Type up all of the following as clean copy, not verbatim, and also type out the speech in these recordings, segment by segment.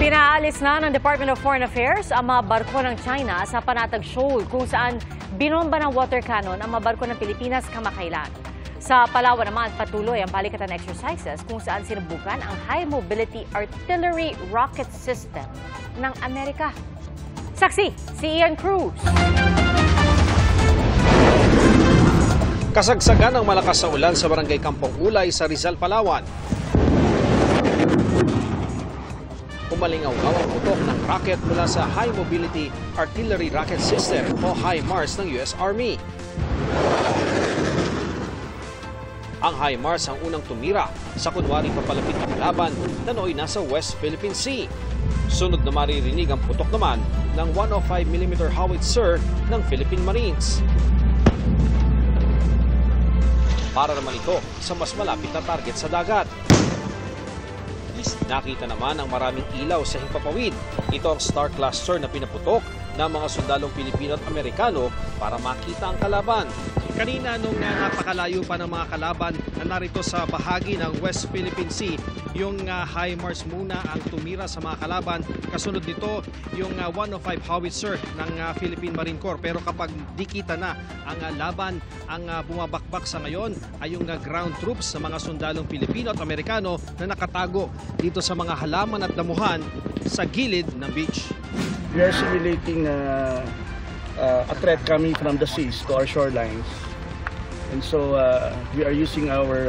Pinaalis na ng Department of Foreign Affairs ang mga barko ng China sa Panatag Shoal kung saan binomba ng water cannon ang mga barko ng Pilipinas kamakailan. Sa Palawan naman, patuloy ang balikatan exercises kung saan sinubukan ang High Mobility Artillery Rocket System ng Amerika. Saksi, si Ian Cruz. Kasagsagan ng malakas na ulan sa barangay Kampong Ulay sa Rizal, Palawan. Umalingaw-ngaw ang putok ng rocket mula sa High Mobility Artillery Rocket System o HIMARS ng US Army. Ang HIMARS ang unang tumira sa kunwaring papalapit na kalaban na nooy nasa West Philippine Sea. Sunod na maririnig ang putok naman ng 105mm howitzer ng Philippine Marines. Para naman ito sa mas malapit na target sa dagat. Nakita naman ang maraming ilaw sa himpapawid. Ito ang star cluster na pinaputok ng mga sundalong Pilipino at Amerikano para makita ang kalaban. Kanina nung napakalayo pa ng mga kalaban na narito sa bahagi ng West Philippine Sea, yung HIMARS muna ang tumira sa mga kalaban. Kasunod nito yung 105 howitzer ng Philippine Marine Corps. Pero kapag dikita na ang laban, ang bumabakbak sa ngayon ay yung ground troops ng mga sundalong Pilipino at Amerikano na nakatago dito sa mga halaman at damuhan sa gilid ng beach. We are simulating a threat coming from the seas to our shorelines. And so we are using our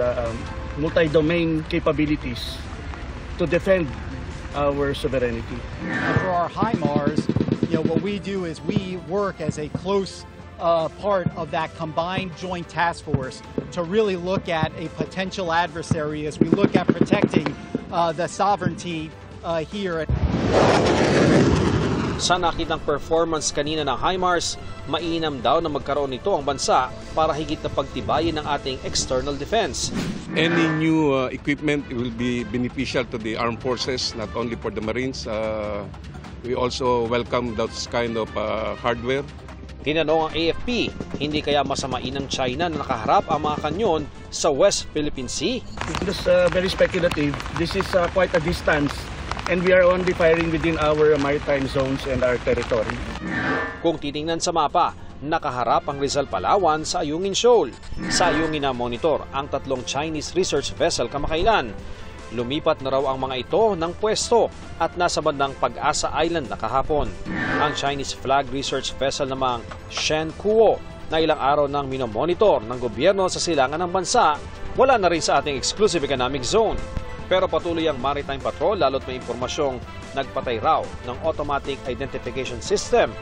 multi-domain capabilities to defend our sovereignty. For our HIMARS, what we do is we work as a close part of that combined joint task force to really look at a potential adversary as we look at protecting the sovereignty here. Sa nakitang performance kanina ng HIMARS, mainam daw na magkaroon nito ang bansa para higit na pagtibayin ng ating external defense. Any new equipment will be beneficial to the armed forces, not only for the Marines. We also welcome those kind of hardware. Tinanong ang AFP, hindi kaya masamain ng China na nakaharap ang mga kanyon sa West Philippine Sea? It is very speculative. This is quite a distance. And we are only firing within our maritime zones and our territory. Kung titingnan sa mapa, nakaharap ang Rizal, Palawan sa Ayungin Shoal. Sa Ayungin na monitor ang tatlong Chinese research vessel kamakailan. Lumipat na raw ang mga ito ng pwesto at nasa bandang Pag-asa Island na kahapon. Ang Chinese flag research vessel namang Shen Kuo na ilang araw nang minomonitor ng gobyerno sa silangan ng bansa, wala na rin sa ating exclusive economic zone. Pero patuloy ang maritime patrol lalo't may impormasyong nagpatay raw ng automatic identification system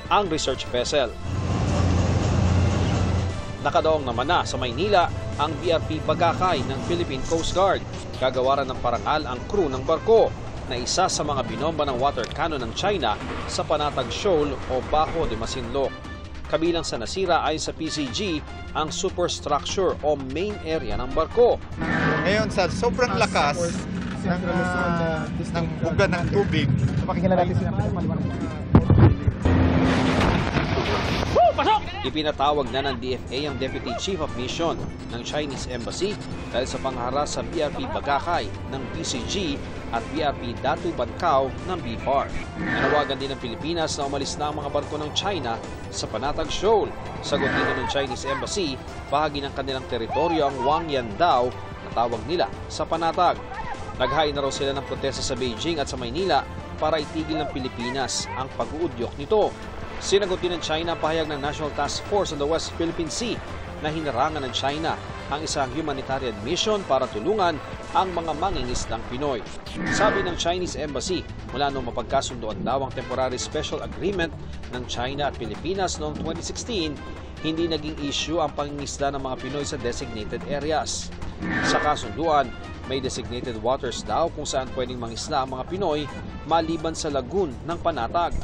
ang research vessel. Nakadaong naman na sa Maynila ang BRP Bagakay ng Philippine Coast Guard. Gagawaran ng parangal ang crew ng barko na isa sa mga binomba ng water cannon ng China sa Panatag Shoal o Bajo de Masinloc. Kabilang sa nasira ayon sa PCG ang superstructure o main area ng barko. Ngayon sa sobrang lakas ng buga ng tubig, pakinggan natin sila. Ipinatawag na ng DFA ang Deputy Chief of Mission ng Chinese Embassy dahil sa pangharas sa BRP Bagakay ng PCG at BRP Datu Bancao ng BFAR. Nanawagan din ng Pilipinas na umalis na ang mga barko ng China sa Panatag Shoal. Sagot din ng Chinese Embassy, bahagi ng kanilang teritoryo ang Wangyan daw na tawag nila sa Panatag. Naghain na raw sila ng protesta sa Beijing at sa Maynila para itigil ng Pilipinas ang pag-uudyok nito. Sinagot din ng China ang pahayag ng National Task Force on the West Philippine Sea na hinarangan ng China ang isang humanitarian mission para tulungan ang mga mangingisdang Pinoy. Sabi ng Chinese Embassy, mula nung mapagkasundoan daw ang temporary special agreement ng China at Pilipinas noong 2016, hindi naging issue ang pangingisda ng mga Pinoy sa designated areas. Sa kasunduan, may designated waters daw kung saan pwedeng mangisda ang mga Pinoy maliban sa lagoon ng Panatag.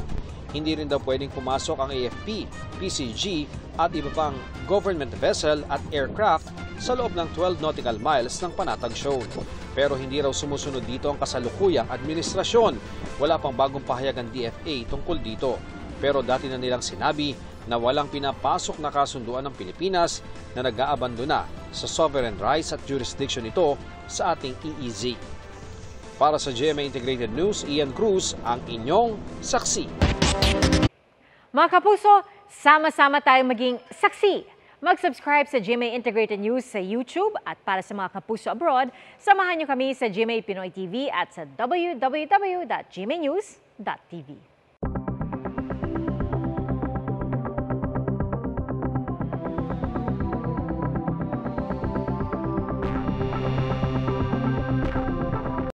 Hindi rin daw pwedeng pumasok ang AFP, PCG at iba pang government vessel at aircraft sa loob ng 12 nautical miles ng Panatag Shoal. Pero hindi raw sumusunod dito ang kasalukuyang administrasyon. Wala pang bagong pahayag ang DFA tungkol dito. Pero dati na nilang sinabi na walang pinapasok na kasunduan ng Pilipinas na nag-aabandona sa sovereign rights at jurisdiction ito sa ating EEZ. Para sa GMA Integrated News, Ian Cruz ang inyong saksi. Mga kapuso, sama-sama tayong maging saksi. Mag-subscribe sa GMA Integrated News sa YouTube at para sa mga kapuso abroad, samahan niyo kami sa GMA Pinoy TV at sa www.gmanews.tv.